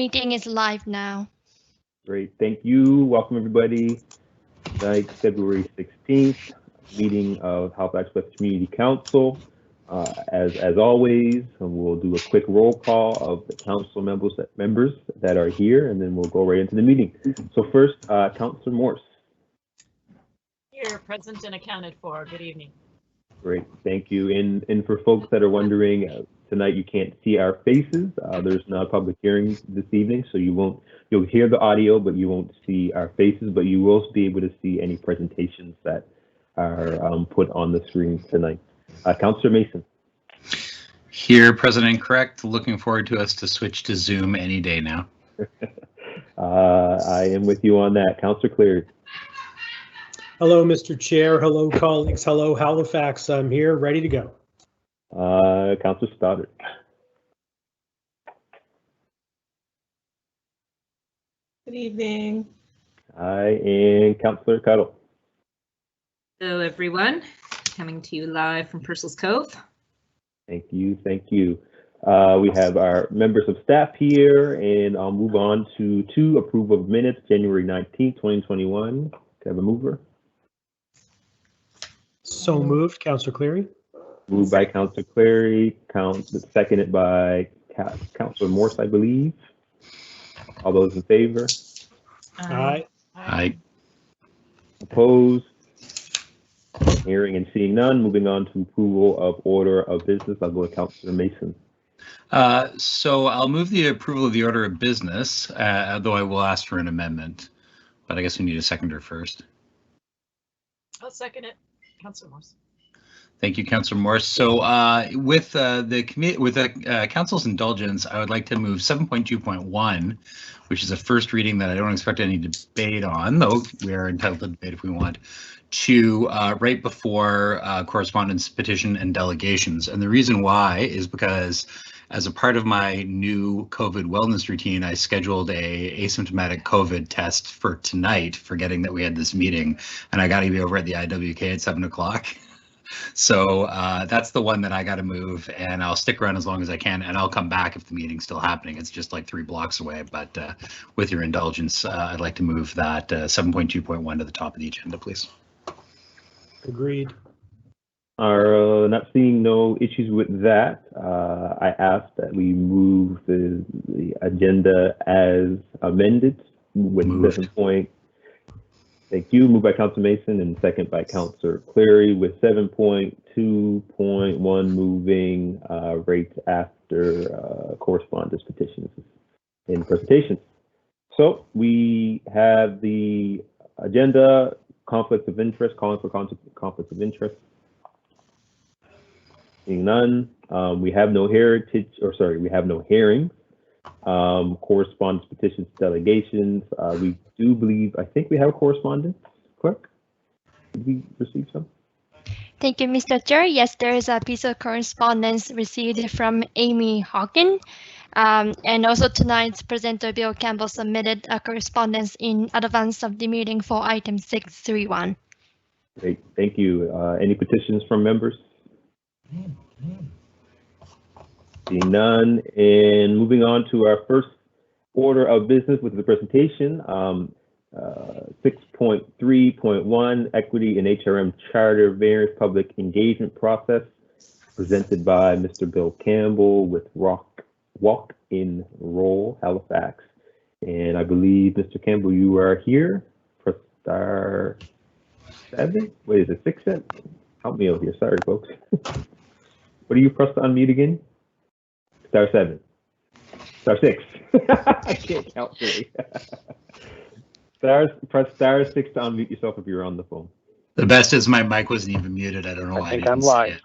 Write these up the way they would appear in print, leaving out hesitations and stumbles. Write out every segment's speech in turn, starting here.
Meeting is live now. Great, thank you. Welcome everybody. Tonight, February 16th, meeting of Halifax West Community Council. As always, we'll do a quick roll call of the council members that are here, and then we'll go right into the meeting. So first, Councillor Morse. Here, present and accounted for. Good evening. Great, thank you. And for folks that are wondering, tonight you can't see our faces. There's not a public hearing this evening, so you'll hear the audio, but you won't see our faces, but you will be able to see any presentations that are put on the screen tonight. Councillor Mason. Here, President, correct. Looking forward to us to switch to Zoom any day now. I am with you on that. Councillor Cleary. Hello, Mr. Chair. Hello, colleagues. Hello, Halifax. I'm here, ready to go. Councillor Stoddard. Good evening. And Councillor Cuddle. Hello, everyone. Coming to you live from Purcell's Cove. Thank you. Thank you. We have our members of staff here, and I'll move on to approval of minutes, January 19th, 2021. Can I have a mover? So moved, Councillor Cleary. Moved by Councillor Cleary, seconded by Councillor Morse, I believe. All those in favor? Aye. Aye. Opposed? Hearing and seeing none. Moving on to approval of order of business. I'll go with Councillor Mason. So I'll move the approval of the order of business, though I will ask for an amendment, but I guess we need a seconder first. I'll second it. Councillor Morse. Thank you, Councillor Morse. So with the council's indulgence, I would like to move 7.2.1, which is a first reading that I don't expect any debate on, though we are entitled to debate if we want, to right before correspondence, petition, and delegations. And the reason why is because as a part of my new COVID wellness routine, I scheduled a asymptomatic COVID test for tonight, forgetting that we had this meeting, and I got to be over at the IWK at 7 o'clock. So that's the one that I got to move, and I'll stick around as long as I can, and I'll come back if the meeting's still happening. It's just like 3 blocks away, but with your indulgence, I'd like to move that 7.2.1 to the top of the agenda, please. Agreed. Are not seeing no issues with that. I ask that we move the agenda as amended with 7 point. Thank you. Moved by Councillor Mason and second by Councillor Cleary, with 7.2.1 moving right after correspondence, petitions, and presentations. So we have the agenda, conflicts of interest, calling for conflicts of interest. Seeing none, we have no we have no hearings. Correspondence, petitions, delegations. We do believe, I think we have a correspondence. Clerk, did we receive some? Thank you, Mr. Chair. Yes, there is a piece of correspondence received from Amy Hawken. And also tonight's presenter Bill Campbell submitted a correspondence in advance of the meeting for item 631. Great, thank you. Any petitions from members? Seeing none, and moving on to our first order of business with the presentation, 6.3.1, Equity in HRM Charter Variance Public Engagement Process, presented by Mr. Bill Campbell with Walk-in Roll, Halifax. And I believe, Mr. Campbell, you are here. Press star 7? Wait, is it 6? Help me out here. Sorry, folks. What do you press to unmute again? Star 7. Star 6. I can't count today. Press star 6 to unmute yourself if you're on the phone. The best is my mic wasn't even muted. I don't know why. I think I'm live.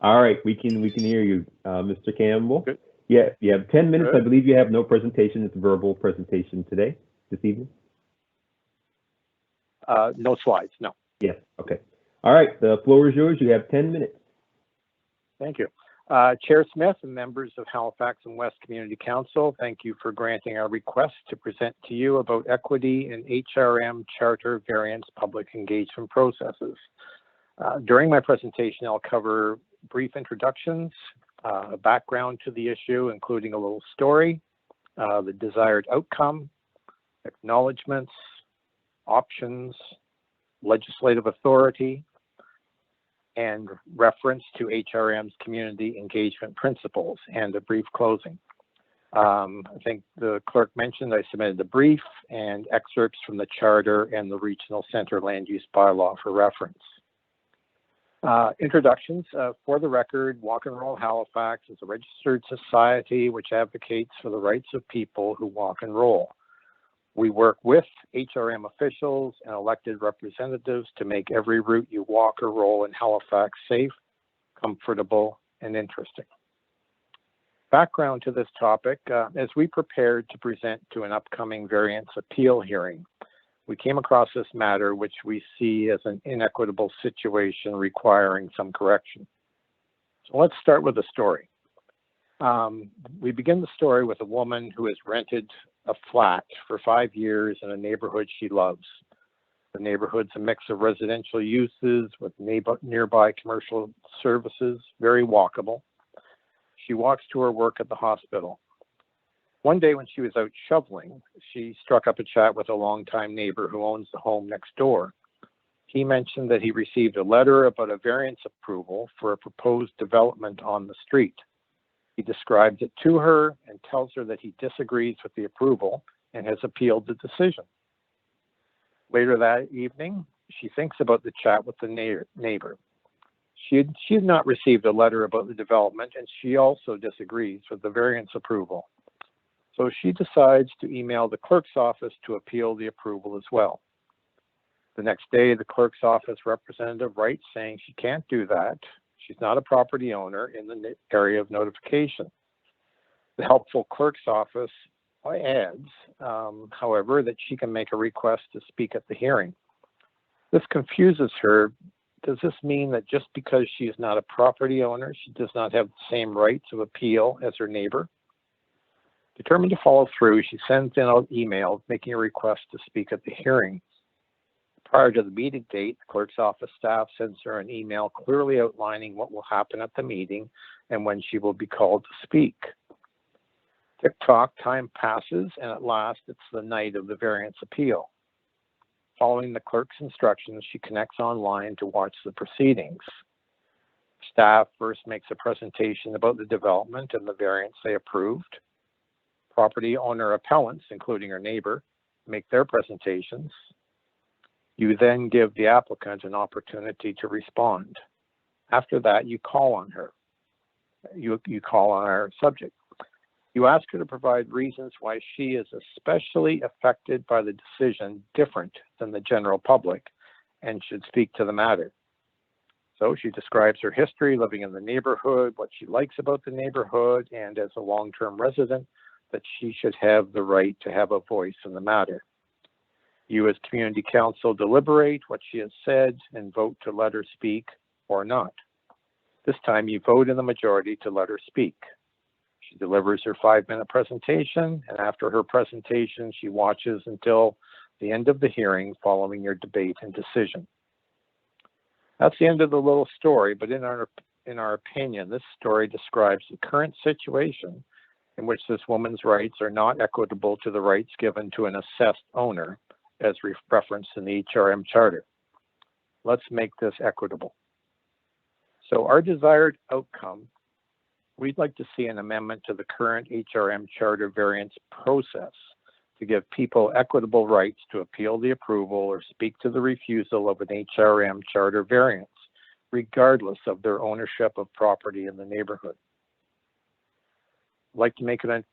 All right, we can hear you, Mr. Campbell. Good. Yeah, you have 10 minutes. Good. I believe you have no presentation. It's a verbal presentation this evening. No slides, no. Yes. Okay. All right. The floor is yours. You have 10 minutes. Thank you. Chair Smith and members of Halifax and West Community Council, thank you for granting our request to present to you about equity in HRM Charter Variance Public Engagement Processes. During my presentation, I'll cover brief introductions, a background to the issue, including a little story, the desired outcome, acknowledgements, options, legislative authority, and reference to HRM's community engagement principles, and a brief closing. I think the clerk mentioned I submitted the brief and excerpts from the charter and the regional center land use bylaw for reference. Introductions. For the record, Walk and Roll Halifax is a registered society which advocates for the rights of people who walk and roll. We work with HRM officials and elected representatives to make every route you walk or roll in Halifax safe, comfortable, and interesting. Background to this topic, as we prepared to present to an upcoming variance appeal hearing, we came across this matter, which we see as an inequitable situation requiring some correction. So let's start with a story. We begin the story with a woman who has rented a flat for 5 years in a neighborhood she loves. The neighborhood's a mix of residential uses with nearby commercial services, very walkable. She walks to her work at the hospital. One day when she was out shoveling, she struck up a chat with a longtime neighbor who owns the home next door. He mentioned that he received a letter about a variance approval for a proposed development on the street. He describes it to her and tells her that he disagrees with the approval and has appealed the decision. Later that evening, she thinks about the chat with the neighbor. She had not received a letter about the development, and she also disagrees with the variance approval. So she decides to email the clerk's office to appeal the approval as well. The next day, the clerk's office representative writes saying she can't do that. She's not a property owner in the area of notification. The helpful clerk's office adds, however, that she can make a request to speak at the hearing. This confuses her. Does this mean that just because she is not a property owner, she does not have the same rights of appeal as her neighbor? Determined to follow through, she sends in an email making a request to speak at the hearing. Prior to the meeting date, the clerk's office staff sends her an email clearly outlining what will happen at the meeting and when she will be called to speak. Tick-tock, time passes, and at last it's the night of the variance appeal. Following the clerk's instructions, she connects online to watch the proceedings. Staff first makes a presentation about the development and the variance they approved. Property owner appellants, including her neighbor, make their presentations. You then give the applicant an opportunity to respond. After that, you call on her. You call on our subject. You ask her to provide reasons why she is especially affected by the decision different than the general public and should speak to the matter. So she describes her history living in the neighborhood, what she likes about the neighborhood, and as a long-term resident, that she should have the right to have a voice in the matter. You as community council deliberate what she has said and vote to let her speak or not. This time you vote in the majority to let her speak. She delivers her 5-minute presentation, and after her presentation, she watches until the end of the hearing following your debate and decision. That's the end of the little story, but in our opinion, this story describes the current situation in which this woman's rights are not equitable to the rights given to an assessed owner, as referenced in the HRM Charter. Let's make this equitable. So our desired outcome, we'd like to see an amendment to the current HRM Charter variance process to give people equitable rights to appeal the approval or speak to the refusal of an HRM Charter variance, regardless of their ownership of property in the neighborhood. I'd like to make an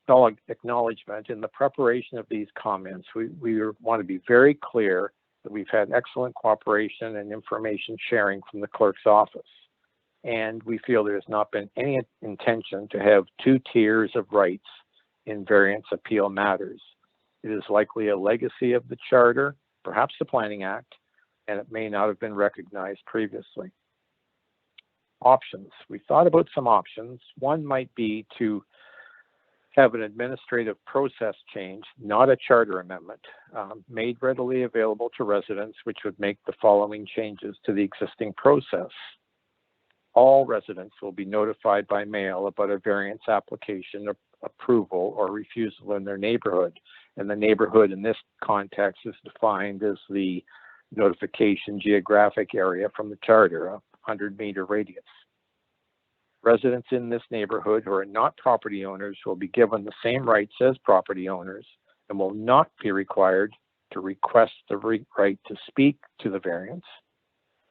acknowledgement in the preparation of these comments. We want to be very clear that we've had excellent cooperation and information sharing from the clerk's office. And we feel there has not been any intention to have 2 tiers of rights in variance appeal matters. It is likely a legacy of the Charter, perhaps the Planning Act, and it may not have been recognized previously. Options. We thought about some options. One might be to have an administrative process change, not a charter amendment, made readily available to residents, which would make the following changes to the existing process. All residents will be notified by mail about a variance application approval or refusal in their neighborhood. And the neighborhood in this context is defined as the notification geographic area from the charter, a 100-meter radius. Residents in this neighborhood who are not property owners will be given the same rights as property owners and will not be required to request the right to speak to the variance,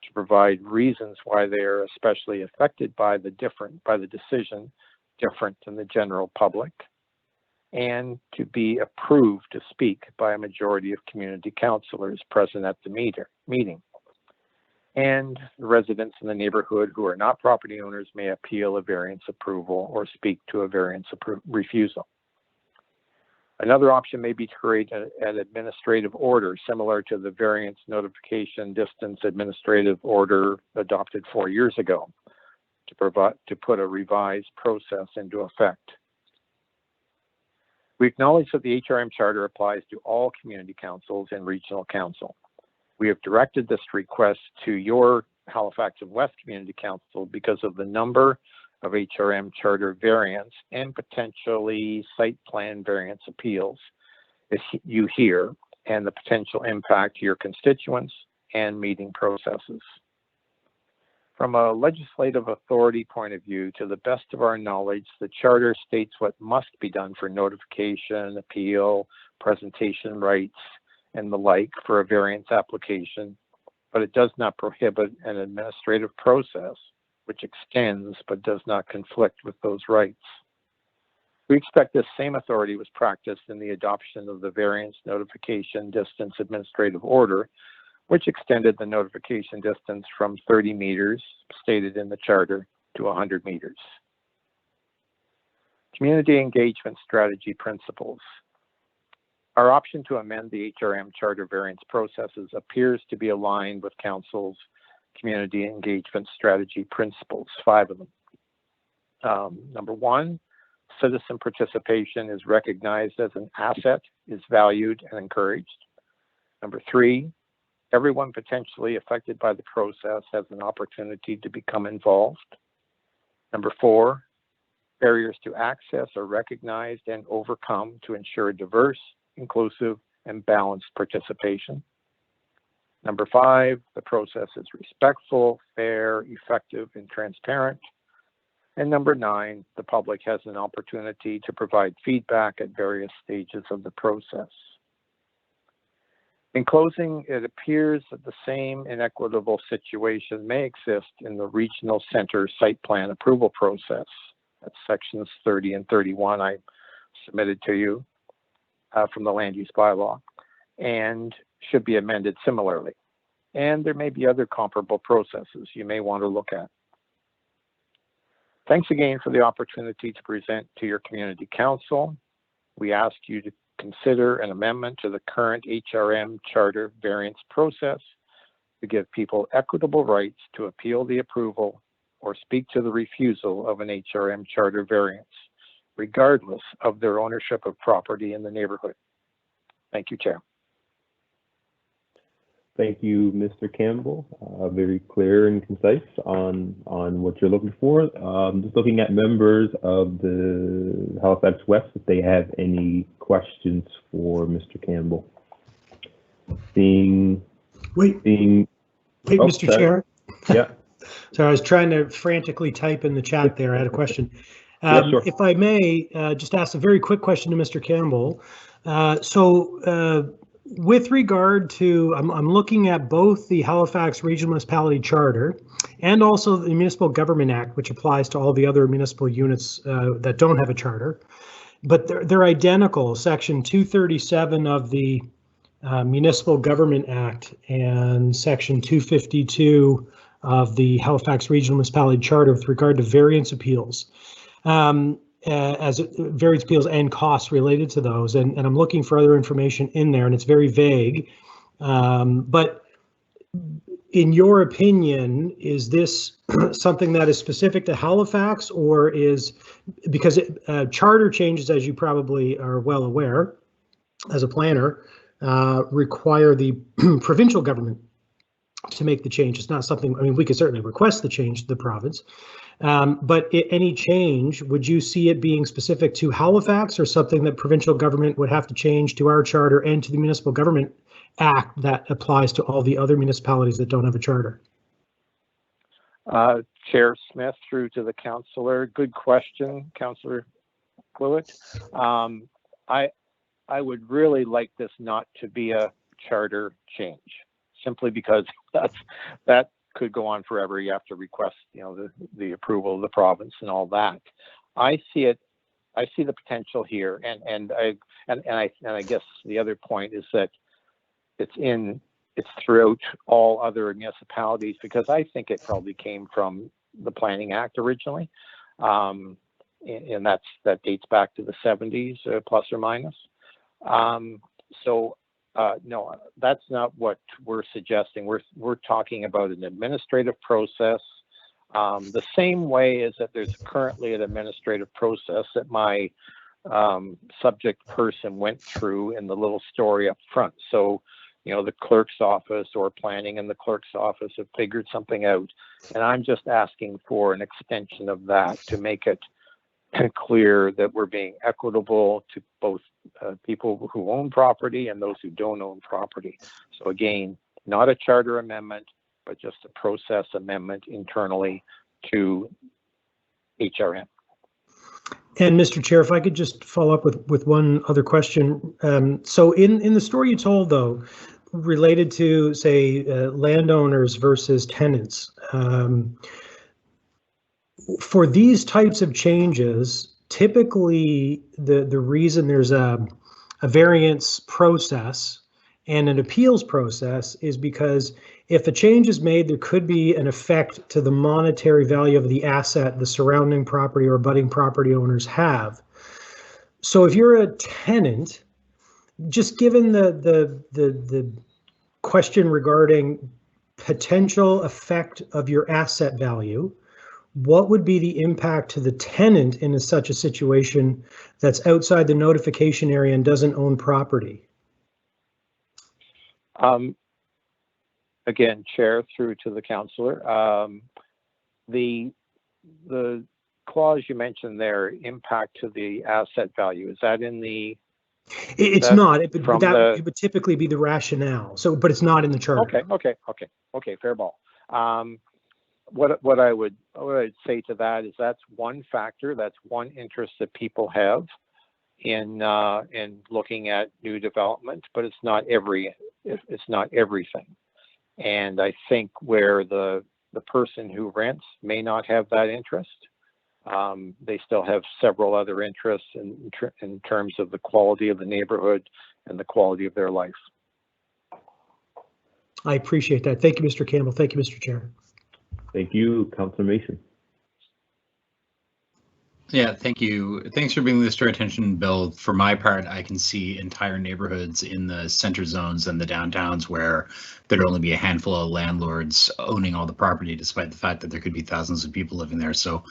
to provide reasons why they are especially affected by the decision different than the general public, and to be approved to speak by a majority of community councilors present at the meeting. And the residents in the neighborhood who are not property owners may appeal a variance approval or speak to a variance refusal. Another option may be to create an administrative order similar to the variance notification distance administrative order adopted 4 years ago to put a revised process into effect. We acknowledge that the HRM Charter applies to all community councils and regional council. We have directed this request to your Halifax and West Community Council because of the number of HRM Charter variants and potentially site plan variance appeals as you hear, and the potential impact to your constituents and meeting processes. From a legislative authority point of view, to the best of our knowledge, the Charter states what must be done for notification, appeal, presentation rights, and the like for a variance application, but it does not prohibit an administrative process which extends but does not conflict with those rights. We expect this same authority was practiced in the adoption of the variance notification distance administrative order, which extended the notification distance from 30 meters stated in the charter to 100 meters. Community engagement strategy principles. Our option to amend the HRM charter variance processes appears to be aligned with Council's community engagement strategy principles, 5 of them. Number 1, citizen participation is recognized as an asset, is valued and encouraged. Number 3, everyone potentially affected by the process has an opportunity to become involved. Number 4, barriers to access are recognized and overcome to ensure diverse, inclusive, and balanced participation. Number 5, the process is respectful, fair, effective, and transparent. And number 9, the public has an opportunity to provide feedback at various stages of the process. In closing, it appears that the same inequitable situation may exist in the regional center site plan approval process. That's sections 30 and 31 I submitted to you from the land use bylaw, and should be amended similarly. And there may be other comparable processes you may want to look at. Thanks again for the opportunity to present to your community council. We ask you to consider an amendment to the current HRM charter variance process to give people equitable rights to appeal the approval or speak to the refusal of an HRM charter variance, regardless of their ownership of property in the neighborhood. Thank you, Chair. Thank you, Mr. Campbell. Very clear and concise on what you're looking for. Just looking at members of the Halifax West, if they have any questions for Mr. Campbell. Wait, Mr. Sorry. Chair. Yeah. So I was trying to frantically type in the chat there. I had a question. Yeah, sure. If I may, just ask a very quick question to Mr. Campbell. With regard to, I'm looking at both the Halifax Regional Municipality Charter and also the Municipal Government Act, which applies to all the other municipal units that don't have a charter, but they're identical. Section 237 of the Municipal Government Act and Section 252 of the Halifax Regional Municipality Charter with regard to variance appeals. As various appeals and costs related to those, and I'm looking for other information in there, and it's very vague. But in your opinion, is this something that is specific to Halifax, or is, because charter changes, as you probably are well aware, as a planner, require the provincial government to make the change. It's not something, I mean, we could certainly request the change to the province, but any change, would you see it being specific to Halifax or something that provincial government would have to change to our charter and to the Municipal Government Act that applies to all the other municipalities that don't have a charter? Chair Smith through to the councillor. Good question, Councillor Cluett. I would really like this not to be a charter change, simply because that could go on forever. You have to request, the approval of the province and all that. I see the potential here, and I guess the other point is that it's throughout all other municipalities, because I think it probably came from the Planning Act originally, and that dates back to the 70s, plus or minus. No, that's not what we're suggesting. We're talking about an administrative process, the same way as that there's currently an administrative process that my subject person went through in the little story up front. So, the clerk's office or planning and the clerk's office have figured something out, and I'm just asking for an extension of that to make it clear that we're being equitable to both people who own property and those who don't own property. So again, not a charter amendment, but just a process amendment internally to HRM. And Mr. Chair, if I could just follow up with one other question. So in the story you told, though, related to, say, landowners versus tenants, for these types of changes, typically the reason there's a variance process and an appeals process is because if a change is made, there could be an effect to the monetary value of the asset the surrounding property or abutting property owners have. So if you're a tenant, just given the question regarding potential effect of your asset value, what would be the impact to the tenant in such a situation that's outside the notification area and doesn't own property? Again, Chair, through to the councillor. The clause you mentioned there, impact to the asset value, is that in the? It's not. It would typically be the rationale. So, but it's not in the charter. Okay. Fair ball. What I would say to that is that's one factor, that's one interest that people have in looking at new development, but it's not everything. And I think where the person who rents may not have that interest, they still have several other interests in terms of the quality of the neighborhood and the quality of their life. I appreciate that. Thank you, Mr. Campbell. Thank you, Mr. Chair. Thank you, Councillor Mason. Yeah, thank you. Thanks for bringing this to our attention, Bill. For my part, I can see entire neighborhoods in the center zones and the downtowns where there'd only be a handful of landlords owning all the property, despite the fact that there could be thousands of people living there. So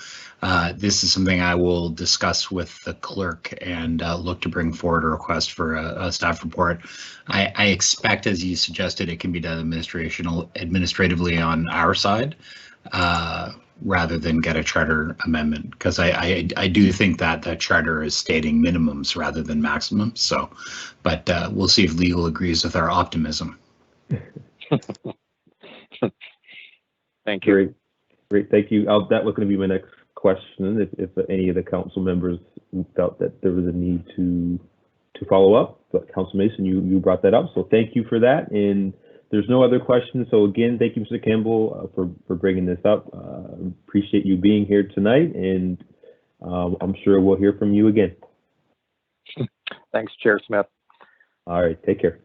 this is something I will discuss with the clerk and look to bring forward a request for a staff report. I expect, as you suggested, it can be done administratively on our side, rather than get a charter amendment, because I do think that the charter is stating minimums rather than maximums. So, but we'll see if legal agrees with our optimism. Thank you. Great. Thank you. That was going to be my next question. If any of the council members felt that there was a need to follow up, but Councilor Mason, you brought that up. So thank you for that. And there's no other questions. So again, thank you, Mr. Campbell, for bringing this up. Appreciate you being here tonight, and I'm sure we'll hear from you again. Thanks, Chair Smith. All right, take care.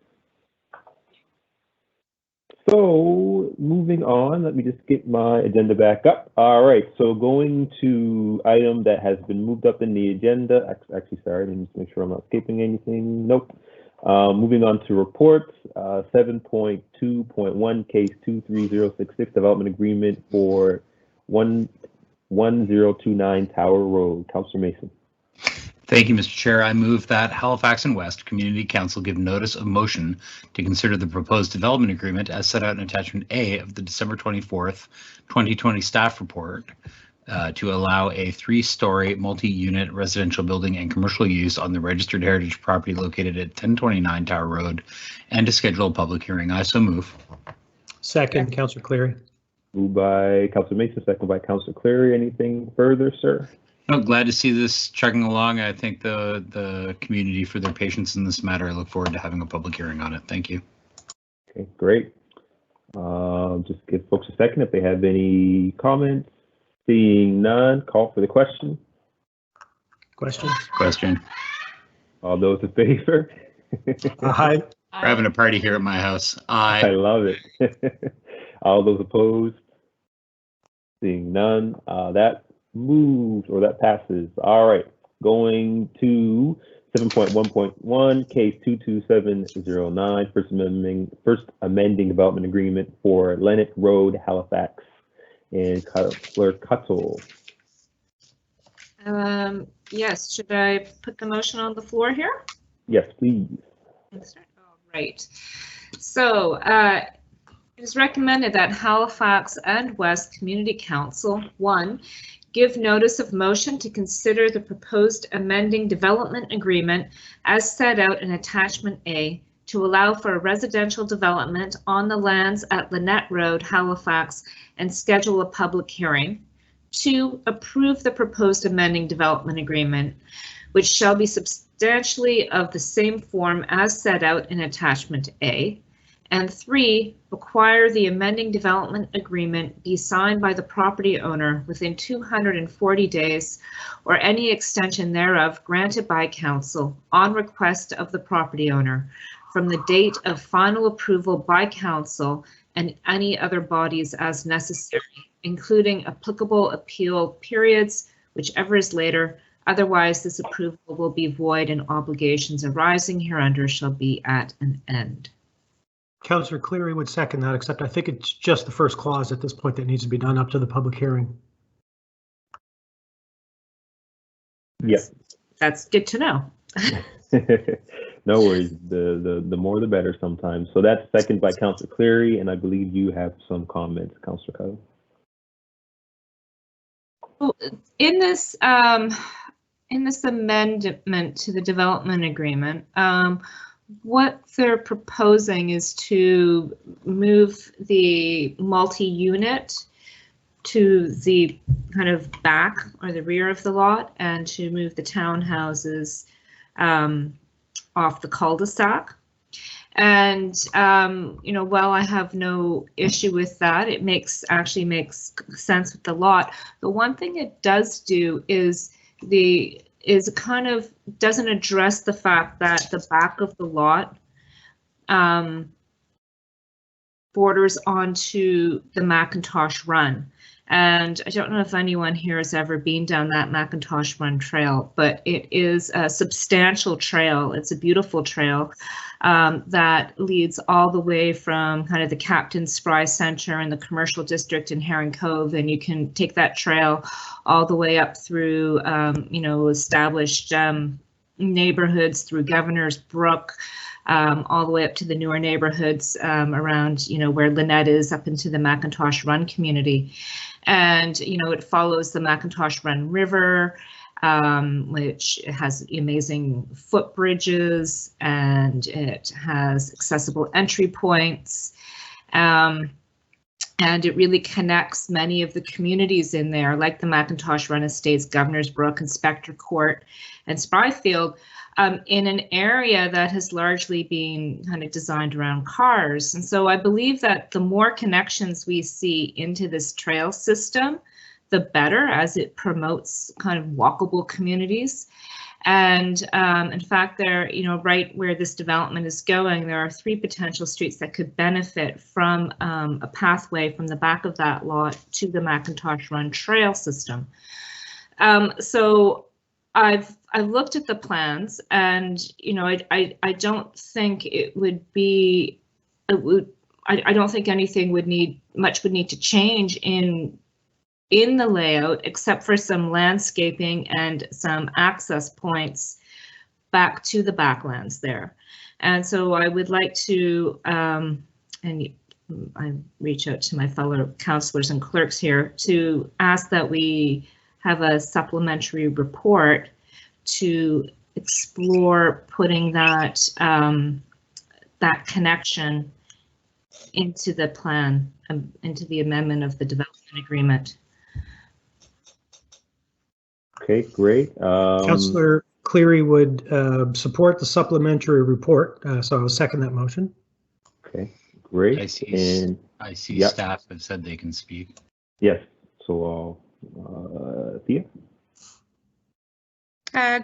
So moving on, let me just get my agenda back up. All right, so going to item that has been moved up in the agenda. Actually, sorry, let me just make sure I'm not skipping anything. Nope. Moving on to reports, 7.2.1 case 23066 development agreement for 1029 Tower Road. Councilor Mason. Thank you, Mr. Chair. I move that Halifax and West Community Council give notice of motion to consider the proposed development agreement as set out in attachment A of the December 24th, 2020 staff report to allow a 3-story multi-unit residential building and commercial use on the registered heritage property located at 1029 Tower Road and to schedule a public hearing. I so move. Second, Councillor Cleary. Moved by Councillor Mason, second by Councillor Cleary. Anything further, sir? No, glad to see this chugging along. I thank the community for their patience in this matter. I look forward to having a public hearing on it. Thank you. Okay, great. Just give folks a second if they have any comments. Seeing none, call for the question. Questions? Question. All those in favor? Aye. We're having a party here at my house. I love it. All those opposed? Seeing none, that moves, or that passes. All right, going to 7.1.1, case 22709, first amending development agreement for Lennox Road, Halifax, and Cutler Cuttle. Yes, should I put the motion on the floor here? Yes, please. All right. So it is recommended that Halifax and West Community Council, 1, give notice of motion to consider the proposed amending development agreement as set out in attachment A to allow for a residential development on the lands at Lynette Road, Halifax, and schedule a public hearing. 2, approve the proposed amending development agreement, which shall be substantially of the same form as set out in attachment A. And 3, require the amending development agreement be signed by the property owner within 240 days or any extension thereof granted by council on request of the property owner from the date of final approval by council and any other bodies as necessary, including applicable appeal periods, whichever is later. Otherwise, this approval will be void and obligations arising hereunder shall be at an end. Councillor Cleary would second that, except I think it's just the first clause at this point that needs to be done up to the public hearing. Yes. That's good to know. No worries. The more the better sometimes. So that's second by Councillor Cleary, and I believe you have some comments, Councillor Cuttle. Well, in this amendment to the development agreement, what they're proposing is to move the multi-unit to the kind of back or the rear of the lot, and to move the townhouses off the cul-de-sac. And you know, while I have no issue with that, it actually makes sense with the lot. The one thing it does do is it kind of doesn't address the fact that the back of the lot borders onto the Macintosh Run. And I don't know if anyone here has ever been down that Macintosh Run trail, but it is a substantial trail. It's a beautiful trail that leads all the way from kind of the Captain Spry Center and the commercial district in Heron Cove, and you can take that trail all the way up through, you know, established neighborhoods, through Governor's Brook, all the way up to the newer neighborhoods around, you know, where Lynette is, up into the Macintosh Run community. And, you know, it follows the Macintosh Run River, which has amazing footbridges, and it has accessible entry points. And it really connects many of the communities in there, like the Macintosh Run Estates, Governor's Brook, Inspector Court, and Spryfield, in an area that has largely been kind of designed around cars. And so I believe that the more connections we see into this trail system, the better, as it promotes kind of walkable communities. And in fact, there, you know, right where this development is going, there are 3 potential streets that could benefit from a pathway from the back of that lot to the Macintosh Run trail system. So I've looked at the plans, and, you know, I don't think it would be, I don't think anything would need to change in in the layout, except for some landscaping and some access points back to the backlands there. And so I would like to, and I reach out to my fellow councillors and clerks here to ask that we have a supplementary report to explore putting that that connection into the plan, into the amendment of the development agreement. Okay, great. Councillor Cleary would support the supplementary report, so I'll second that motion. Okay, great. I see. And I see. Yep. Staff have said they can speak. yes, so Thea.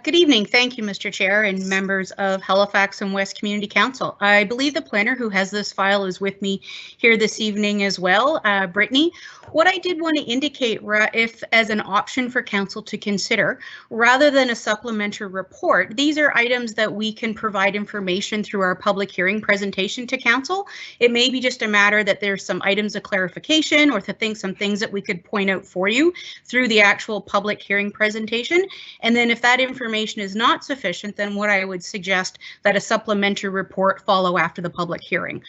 Good evening. Thank you, Mr. Chair and members of Halifax and West Community Council. I believe the planner who has this file is with me here this evening as well, Brittany. What I did want to indicate, if as an option for council to consider, rather than a supplementary report, these are items that we can provide information through our public hearing presentation to council. It may be just a matter that there's some items of clarification or some things that we could point out for you through the actual public hearing presentation. And then if that information is not sufficient, then what I would suggest that a supplementary report follow after the public hearing.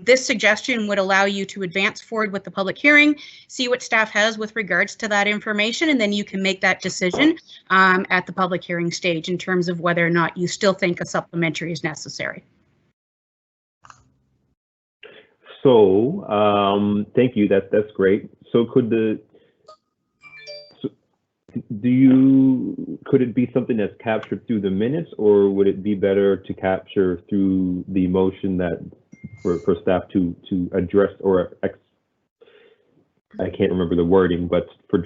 This suggestion would allow you to advance forward with the public hearing, see what staff has with regards to that information, and then you can make that decision at the public hearing stage in terms of whether or not you still think a supplementary is necessary. So thank you. That's great. So could it be something that's captured through the minutes, or would it be better to capture through the motion that for staff to address, or I can't remember the wording, but for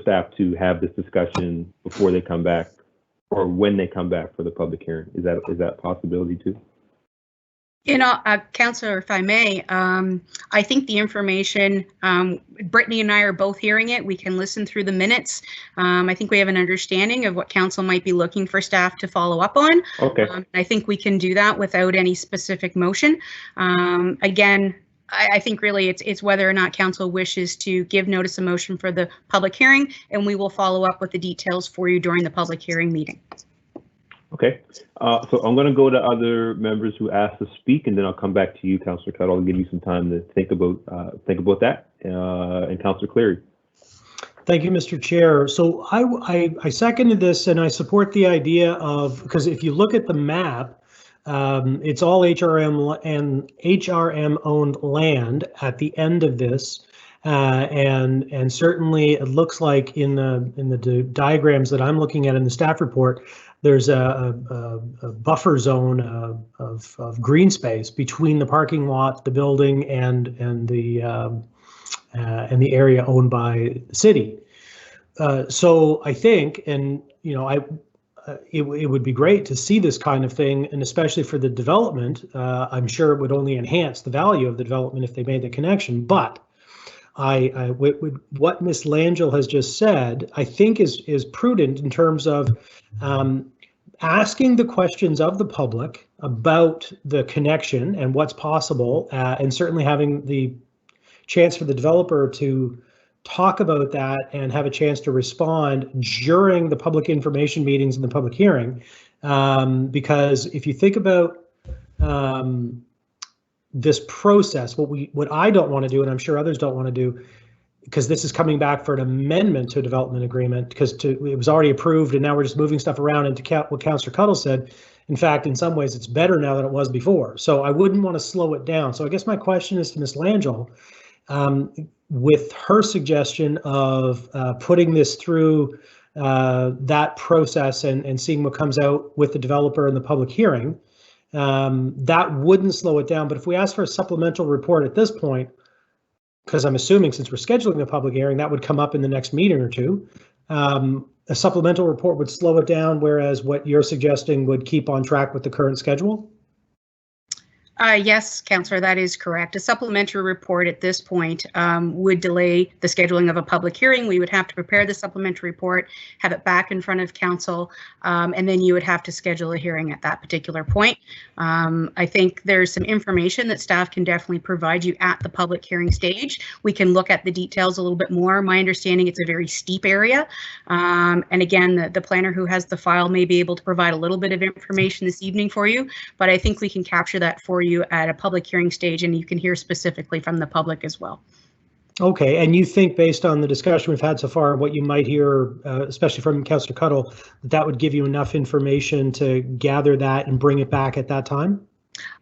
staff to have this discussion before they come back or when they come back for the public hearing? Is that a possibility too? You know, Councillor, if I may, I think the information, Brittany and I are both hearing it. We can listen through the minutes. I think we have an understanding of what council might be looking for staff to follow up on. Okay. I think we can do that without any specific motion. Again, I think really it's whether or not council wishes to give notice of motion for the public hearing, and we will follow up with the details for you during the public hearing meeting. Okay, so I'm going to go to other members who asked to speak, and then I'll come back to you, Councillor Cuddle, and give you some time to think about that. And Councillor Cleary. Thank you, Mr. Chair. So I seconded this, and I support the idea of, because if you look at the map, it's all HRM and HRM owned land at the end of this. And certainly it looks like in the diagrams that I'm looking at in the staff report, there's a buffer zone of green space between the parking lot, the building, and the area owned by the city. So I think, and you know, it would be great to see this kind of thing, and especially for the development. I'm sure it would only enhance the value of the development if they made the connection. But what Ms. Langell has just said, I think is prudent in terms of asking the questions of the public about the connection and what's possible, and certainly having the chance for the developer to talk about that and have a chance to respond during the public information meetings and the public hearing. Because if you think about this process, what I don't want to do, and I'm sure others don't want to do, because this is coming back for an amendment to a development agreement, because it was already approved and now we're just moving stuff around. And to what Councillor Cuddle said, in fact, in some ways it's better now than it was before. So I wouldn't want to slow it down. So I guess my question is to Ms. Langell, with her suggestion of putting this through that process and seeing what comes out with the developer in the public hearing, that wouldn't slow it down. But if we ask for a supplemental report at this point, because I'm assuming since we're scheduling a public hearing, that would come up in the next meeting or two, a supplemental report would slow it down, whereas what you're suggesting would keep on track with the current schedule? Yes, Councillor, that is correct. A supplementary report at this point would delay the scheduling of a public hearing. We would have to prepare the supplementary report, have it back in front of council, and then you would have to schedule a hearing at that particular point. I think there's some information that staff can definitely provide you at the public hearing stage. We can look at the details a little bit more. My understanding, it's a very steep area. And again, the planner who has the file may be able to provide a little bit of information this evening for you, but I think we can capture that for you at a public hearing stage, and you can hear specifically from the public as well. Okay, and you think based on the discussion we've had so far, what you might hear, especially from Councillor Cuddle, that would give you enough information to gather that and bring it back at that time?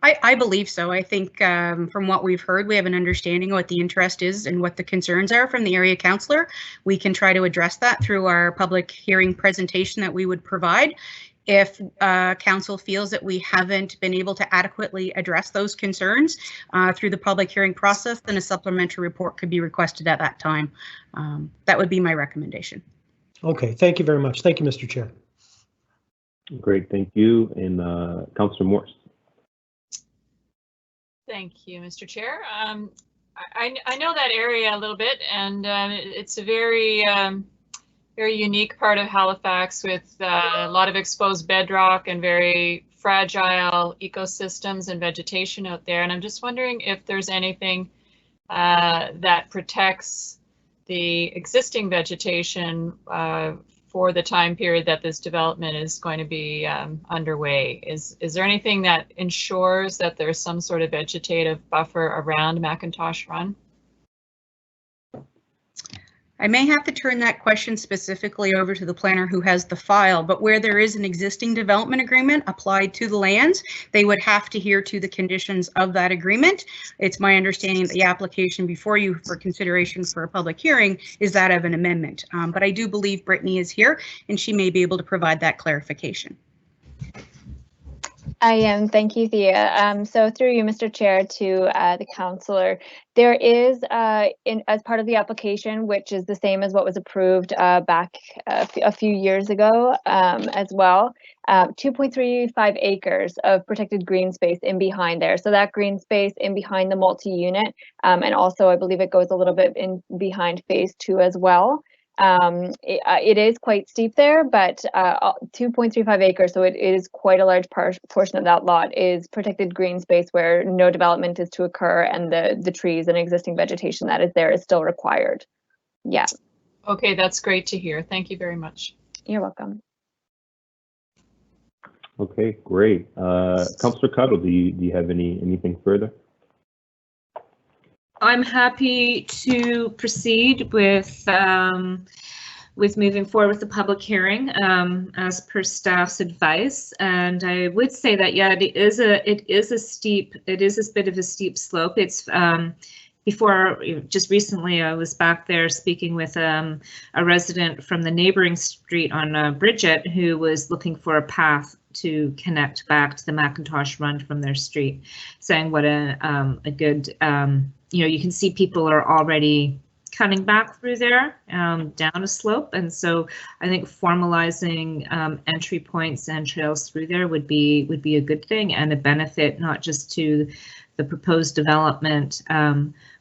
I believe so. I think from what we've heard, we have an understanding of what the interest is and what the concerns are from the area councillor. We can try to address that through our public hearing presentation that we would provide. If council feels that we haven't been able to adequately address those concerns through the public hearing process, then a supplementary report could be requested at that time. That would be my recommendation. Okay, thank you very much. Thank you, Mr. Chair. Great, thank you. And Councillor Morse. Thank you, Mr. Chair. I know that area a little bit, and it's a very unique part of Halifax with a lot of exposed bedrock and very fragile ecosystems and vegetation out there. And I'm just wondering if there's anything that protects the existing vegetation for the time period that this development is going to be underway. Is there anything that ensures that there's some sort of vegetative buffer around McIntosh Run? I may have to turn that question specifically over to the planner who has the file, but where there is an existing development agreement applied to the lands, they would have to adhere to the conditions of that agreement. It's my understanding that the application before you for consideration for a public hearing is that of an amendment. But I do believe Brittany is here and she may be able to provide that clarification. I am. Thank you, Thea. So through you, Mr. Chair, to the councillor, there is, as part of the application, which is the same as what was approved back a few years ago as well, 2.35 acres of protected green space in behind there. So that green space in behind the multi-unit, and also I believe it goes a little bit in behind phase 2 as well. It is quite steep there, but 2.35 acres, so it is quite a large portion of that lot is protected green space where no development is to occur, and the trees and existing vegetation that is there is still required. Yeah. Okay, that's great to hear. Thank you very much. You're welcome. Okay, great. Councillor Cuddle, do you have anything further? I'm happy to proceed with moving forward with the public hearing as per staff's advice. And I would say that, yeah, it is a bit of a steep slope. It's just recently I was back there speaking with a resident from the neighboring street on Bridget, who was looking for a path to connect back to the McIntosh Run from their street, saying what a good, you can see people are already cutting back through there down a slope. And so I think formalizing entry points and trails through there would be a good thing and a benefit, not just to the proposed development,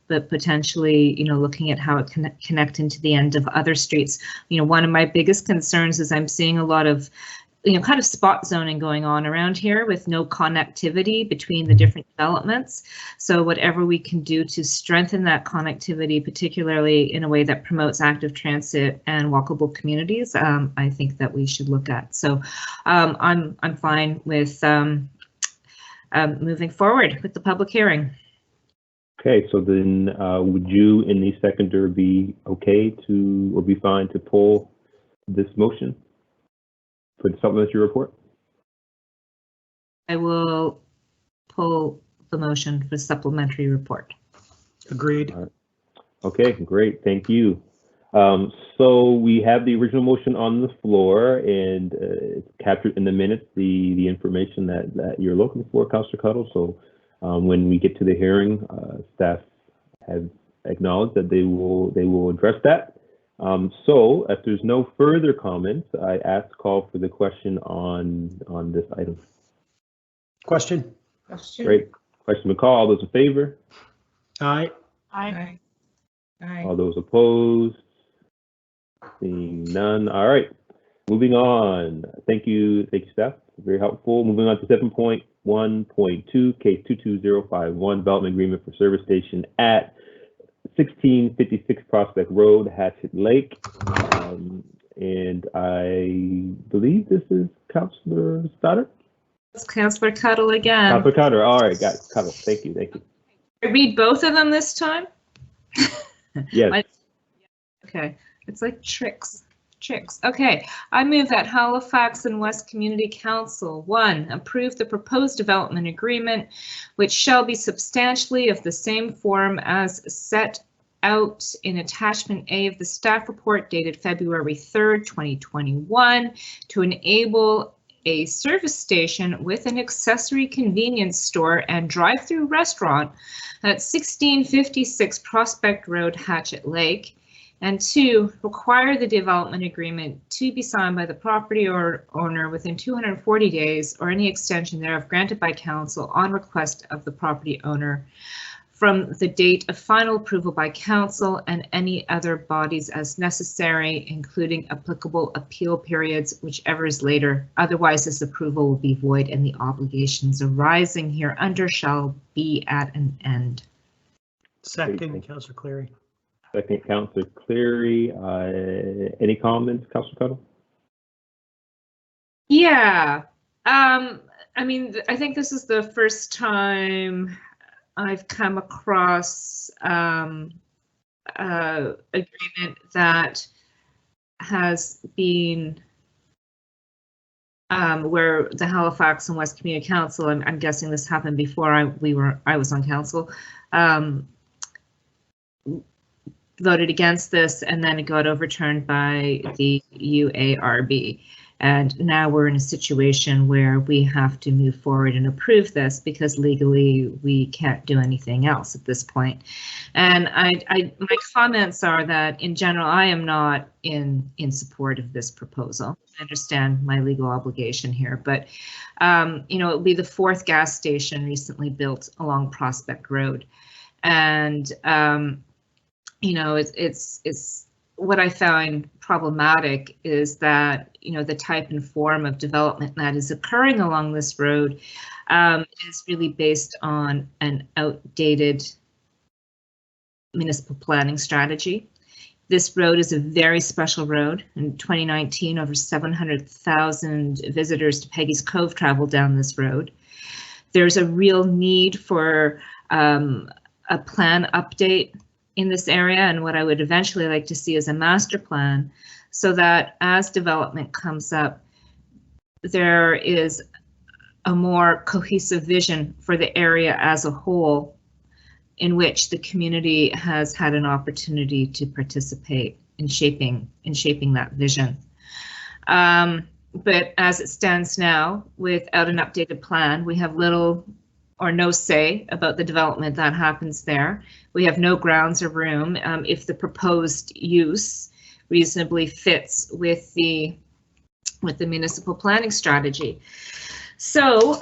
but potentially, looking at how it can connect into the end of other streets. One of my biggest concerns is I'm seeing a lot of kind of spot zoning going on around here with no connectivity between the different developments. So whatever we can do to strengthen that connectivity, particularly in a way that promotes active transit and walkable communities, I think that we should look at. So I'm fine with moving forward with the public hearing. Okay, so then would you in the seconder be okay to, or be fine to pull this motion for the supplementary report? I will pull the motion for supplementary report. Agreed. All right. Okay, great, thank you. So we have the original motion on the floor, and it's captured in the minutes the information that you're looking for, Councillor Cuddle. So when we get to the hearing, staff has acknowledged that they will address that. So if there's no further comments, I call for the question on this item. Question. Great. Question McCall, all those in favor? Aye. Aye. All those opposed? Seeing none. All right. Moving on. Thank you, staff. Very helpful. Moving on to 7.1.2, case 22051, development agreement for service station at 1656 Prospect Road, Hatchet Lake. And I believe this is Councillor Stoddard. It's Councillor Cuddle again. Councillor Cuddle. All right, got it. Cuddle. Thank you. Thank you. I read both of them this time? Yes. Okay. It's like tricks. Okay. I move that Halifax and West Community Council 1 approve the proposed development agreement, which shall be substantially of the same form as set out in attachment A of the staff report dated February 3rd, 2021 to enable a service station with an accessory convenience store and drive-through restaurant at 1656 Prospect Road, Hatchet Lake. And 2, require the development agreement to be signed by the property owner within 240 days or any extension thereof granted by council on request of the property owner from the date of final approval by council and any other bodies as necessary, including applicable appeal periods, whichever is later. Otherwise, this approval will be void and the obligations arising hereunder shall be at an end. Second, Councillor Cleary. Second, Councillor Cleary. Any comments, Councillor Cuddle? Yeah. I mean, I think this is the first time I've come across agreement that has been where the Halifax and West Community Council, I'm guessing this happened before I was on council, voted against this, and then it got overturned by the UARB. And now we're in a situation where we have to move forward and approve this because legally we can't do anything else at this point. And my comments are that in general, I am not in support of this proposal. I understand my legal obligation here, but you know, it'll be the 4th gas station recently built along Prospect Road. And you know, it's what I find problematic is that, you know, the type and form of development that is occurring along this road is really based on an outdated municipal planning strategy. This road is a very special road. In 2019, over 700,000 visitors to Peggy's Cove traveled down this road. There's a real need for a plan update in this area, and what I would eventually like to see is a master plan so that as development comes up, there is a more cohesive vision for the area as a whole in which the community has had an opportunity to participate in shaping that vision. But as it stands now, without an updated plan, we have little or no say about the development that happens there. We have no grounds or room if the proposed use reasonably fits with the municipal planning strategy. So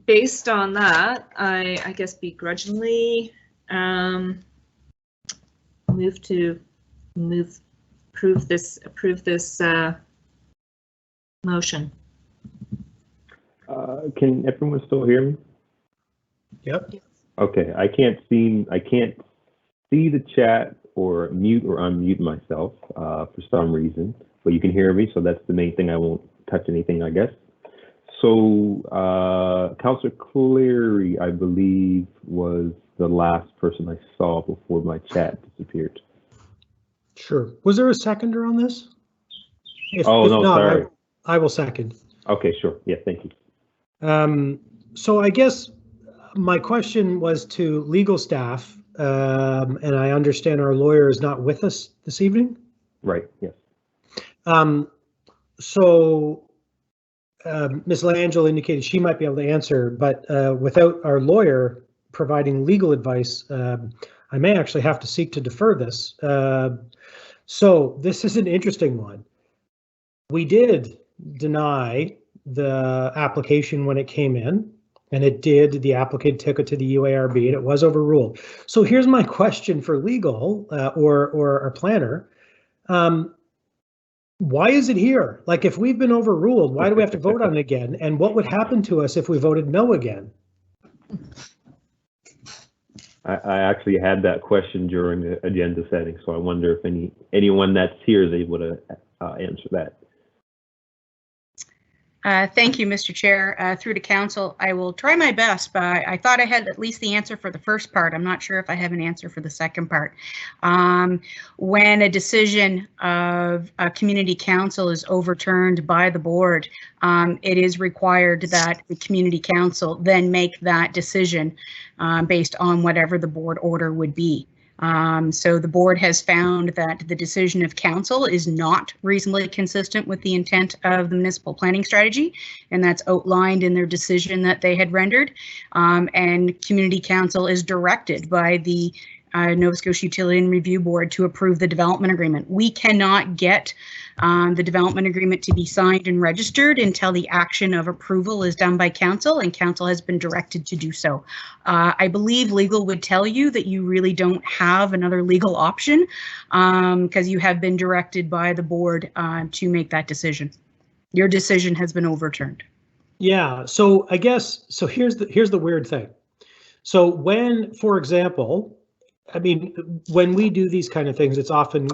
based on that, I guess begrudgingly approve this motion. Can everyone still hear me? Yep. Okay, I can't see the chat or mute or unmute myself for some reason, but you can hear me, so that's the main thing. I won't touch anything, I guess. So Councillor Cleary, I believe, was the last person I saw before my chat disappeared. Sure. Was there a seconder on this? If no, not, sorry. I will second. Okay, sure. Yeah, thank you. So I guess my question was to legal staff, and I understand our lawyer is not with us this evening. Right, yes. So Ms. Langell indicated she might be able to answer, but without our lawyer providing legal advice, I may actually have to seek to defer this. So this is an interesting one. We did deny the application when it came in. And it did. The applicant took it to the UARB and it was overruled. So here's my question for legal or our planner. Why is it here? Like, if we've been overruled, why do we have to vote on it again? And what would happen to us if we voted no again? I actually had that question during the agenda setting, so I wonder if anyone that's here is able to answer that. Thank you, Mr. Chair. Through to council, I will try my best, but I thought I had at least the answer for the first part. I'm not sure if I have an answer for the second part. When a decision of a community council is overturned by the board, it is required that the community council then make that decision based on whatever the board order would be. So the board has found that the decision of council is not reasonably consistent with the intent of the municipal planning strategy, and that's outlined in their decision that they had rendered. And community council is directed by the Nova Scotia Utility and Review Board to approve the development agreement. We cannot get the development agreement to be signed and registered until the action of approval is done by council, and council has been directed to do so. I believe legal would tell you that you really don't have another legal option because you have been directed by the board to make that decision. Your decision has been overturned. Yeah, so I guess, so here's the weird thing. So when, for example, I mean, when we do these kind of things, it's often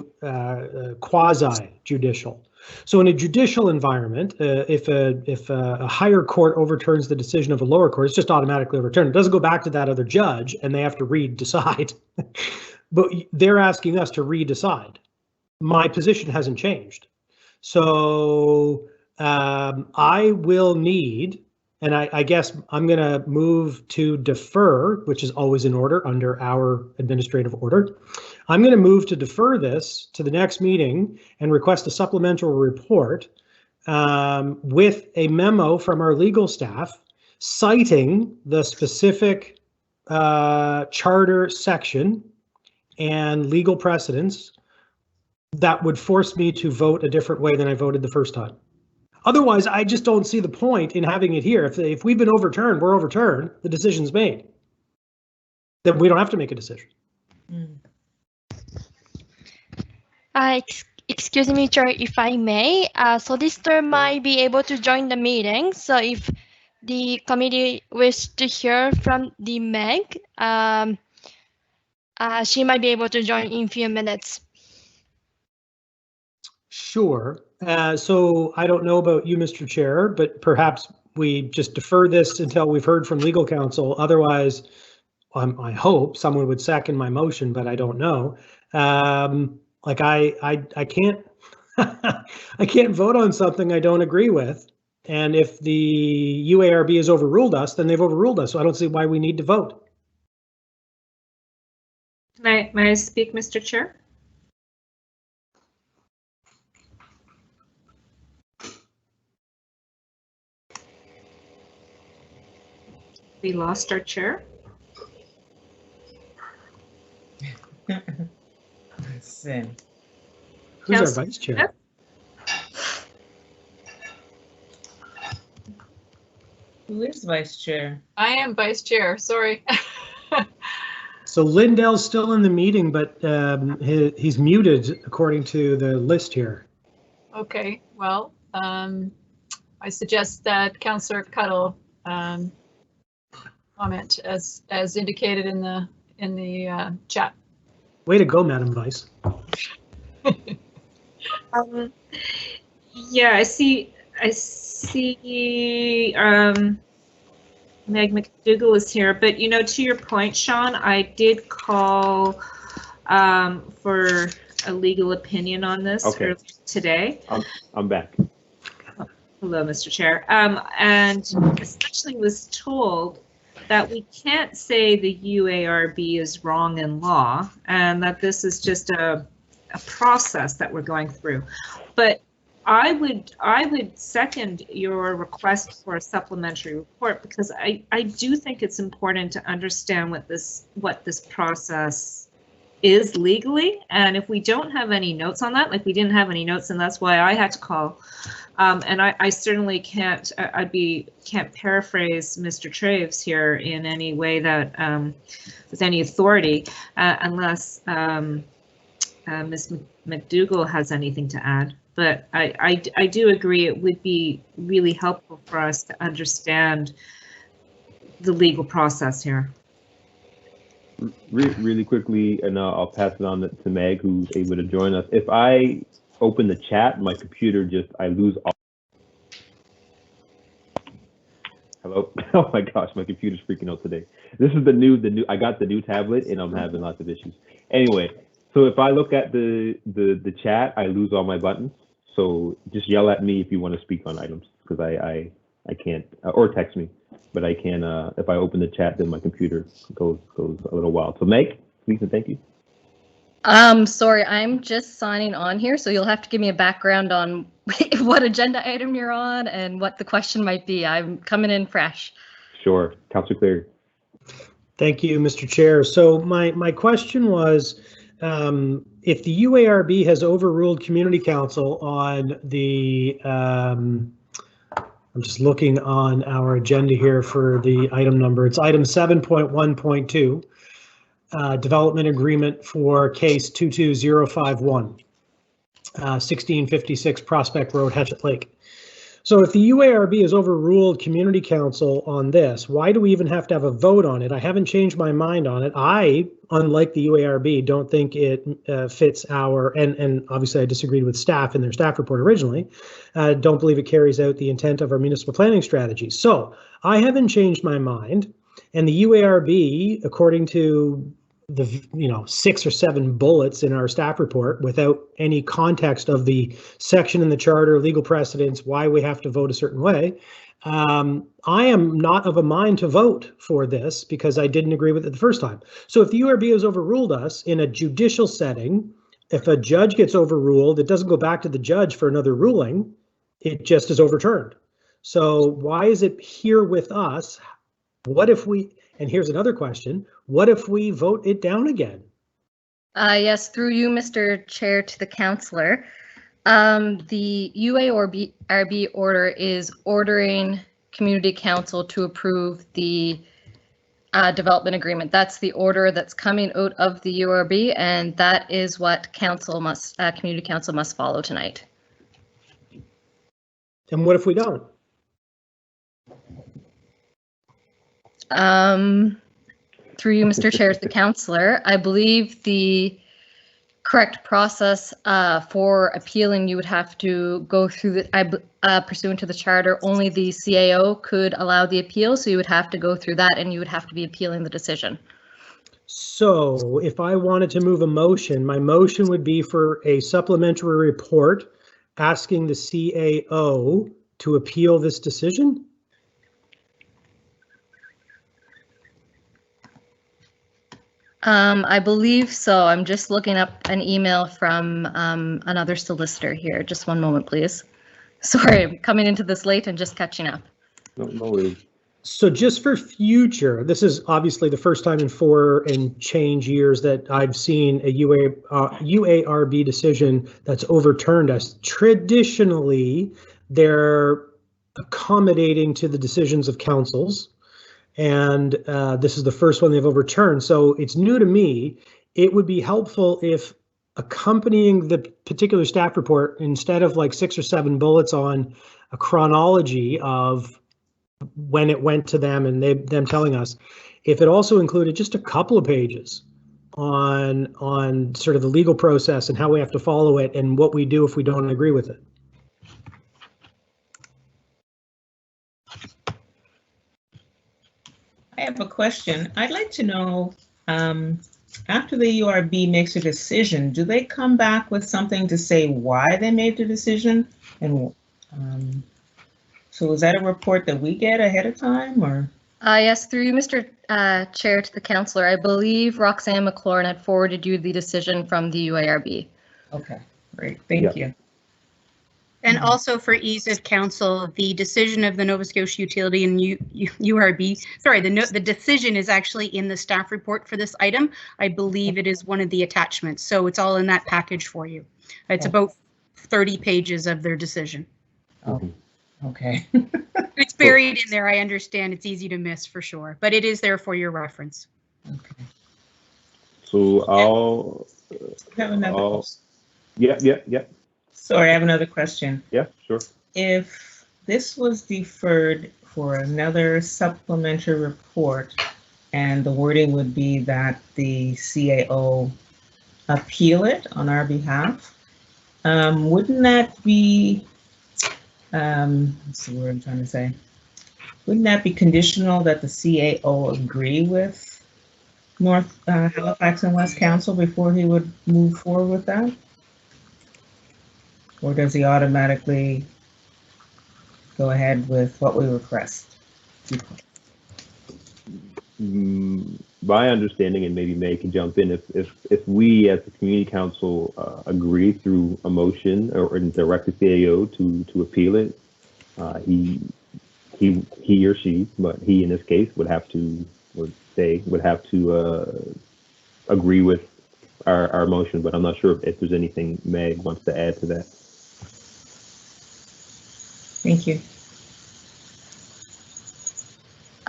quasi-judicial. So in a judicial environment, if a higher court overturns the decision of a lower court, it's just automatically overturned. It doesn't go back to that other judge and they have to re-decide. But they're asking us to re-decide. My position hasn't changed. So I will need, and I guess I'm going to move to defer, which is always in order under our administrative order. I'm going to move to defer this to the next meeting and request a supplemental report with a memo from our legal staff citing the specific charter section and legal precedents that would force me to vote a different way than I voted the first time. Otherwise, I just don't see the point in having it here. If we've been overturned, we're overturned, the decision's made. Then we don't have to make a decision. Excuse me, Chair, if I may. Solicitor might be able to join the meeting. So if the committee wishes to hear from the Meg, she might be able to join in a few minutes. Sure. So I don't know about you, Mr. Chair, but perhaps we just defer this until we've heard from legal counsel. Otherwise, I hope someone would second my motion, but I don't know. Like I can't I can't vote on something I don't agree with. And if the UARB has overruled us, then they've overruled us. So I don't see why we need to vote. May I speak, Mr. Chair? We lost our chair. Who's our vice chair? Who is vice chair? I am vice chair, sorry. So Lindell's still in the meeting, but he's muted according to the list here. Okay, well, I suggest that Councillor Cuddle comment as indicated in the chat. Way to go, Madam Vice. Yeah, I see. Meg McDougall is here, but you know, to your point, Sean, I did call for a legal opinion on this earlier today. I'm back. Hello, Mr. Chair. And essentially was told that we can't say the UARB is wrong in law and that this is just a process that we're going through. But I would second your request for a supplementary report because I do think it's important to understand what this process is legally. And if we don't have any notes on that, like we didn't have any notes, and that's why I had to call. And I certainly can't paraphrase Mr. Traves here in any way that with any authority, unless Ms. McDougall has anything to add. But I do agree it would be really helpful for us to understand the legal process here. Really quickly, and I'll pass it on to Meg, who's able to join us. If I open the chat, my computer I lose all. Hello? Oh my gosh, my computer's freaking out today. This is the new, I got the new tablet and I'm having lots of issues. Anyway, so if I look at the chat, I lose all my buttons. So just yell at me if you want to speak on items, because I can't, or text me, but I can, if I open the chat, then my computer goes a little wild. So Meg, please and thank you. Sorry, I'm just signing on here, so you'll have to give me a background on what agenda item you're on and what the question might be. I'm coming in fresh. Sure, Councilor Cleary. Thank you, Mr. Chair. So my question was, if the UARB has overruled Community Council on the, I'm just looking on our agenda here for the item number. It's item 7.1.2. Development agreement for case 22051, 1656 Prospect Road, Hatchet Lake. So if the UARB has overruled Community Council on this, why do we even have to have a vote on it? I haven't changed my mind on it. I, unlike the UARB, don't think it fits our, and obviously I disagreed with staff in their staff report originally, don't believe it carries out the intent of our municipal planning strategy. So I haven't changed my mind. And the UARB, according to the 6 or 7 bullets in our staff report, without any context of the section in the charter, legal precedents, why we have to vote a certain way, I am not of a mind to vote for this because I didn't agree with it the first time. So if the UARB has overruled us in a judicial setting, if a judge gets overruled, it doesn't go back to the judge for another ruling, it just is overturned. So why is it here with us? What if we, and here's another question, what if we vote it down again? Yes, through you, Mr. Chair, to the councillor. The UARB order is ordering Community Council to approve the development agreement. That's the order that's coming out of the UARB, and that is what council must, Community Council must follow tonight. And what if we don't? Through you, Mr. Chair, to the councillor, I believe the correct process for appealing, you would have to go through the, pursuant to the charter, only the CAO could allow the appeal, so you would have to go through that and you would have to be appealing the decision. So if I wanted to move a motion, my motion would be for a supplementary report asking the CAO to appeal this decision? I believe so. I'm just looking up an email from another solicitor here. Just one moment, please. Sorry, I'm coming into this late and just catching up. No worries. So just for future, this is obviously the first time in 4 and change years that I've seen a UARB decision that's overturned us. Traditionally, they're accommodating to the decisions of councils. And this is the first one they've overturned. So it's new to me. It would be helpful if accompanying the particular staff report, instead of like 6 or 7 bullets on a chronology of when it went to them and them telling us, if it also included just a couple of pages on sort of the legal process and how we have to follow it and what we do if we don't agree with it. I have a question. I'd like to know, after the URB makes a decision, do they come back with something to say why they made the decision? And so is that a report that we get ahead of time, or? Yes, through you, Mr. Chair, to the councillor. I believe Roxanne McLaurin had forwarded you the decision from the UARB. Okay, great. Thank you. And also for ease of counsel, the decision of the Nova Scotia Utility and URB, sorry, the decision is actually in the staff report for this item. I believe it is one of the attachments, so it's all in that package for you. It's about 30 pages of their decision. Oh, okay. It's buried in there. I understand it's easy to miss for sure, but it is there for your reference. Okay. So I'll. Have another. Yeah. Sorry, I have another question. Yeah, sure. If this was deferred for another supplementary report, and the wording would be that the CAO appeal it on our behalf, wouldn't that be, what's the word I'm trying to say? Wouldn't that be conditional that the CAO agree with North Halifax and West Council before he would move forward with that? Or does he automatically go ahead with what we request? My understanding, and maybe May can jump in, if we as the community council agree through a motion or direct the CAO to appeal it, he or she, but he in this case would have to agree with our motion, but I'm not sure if there's anything Meg wants to add to that. Thank you.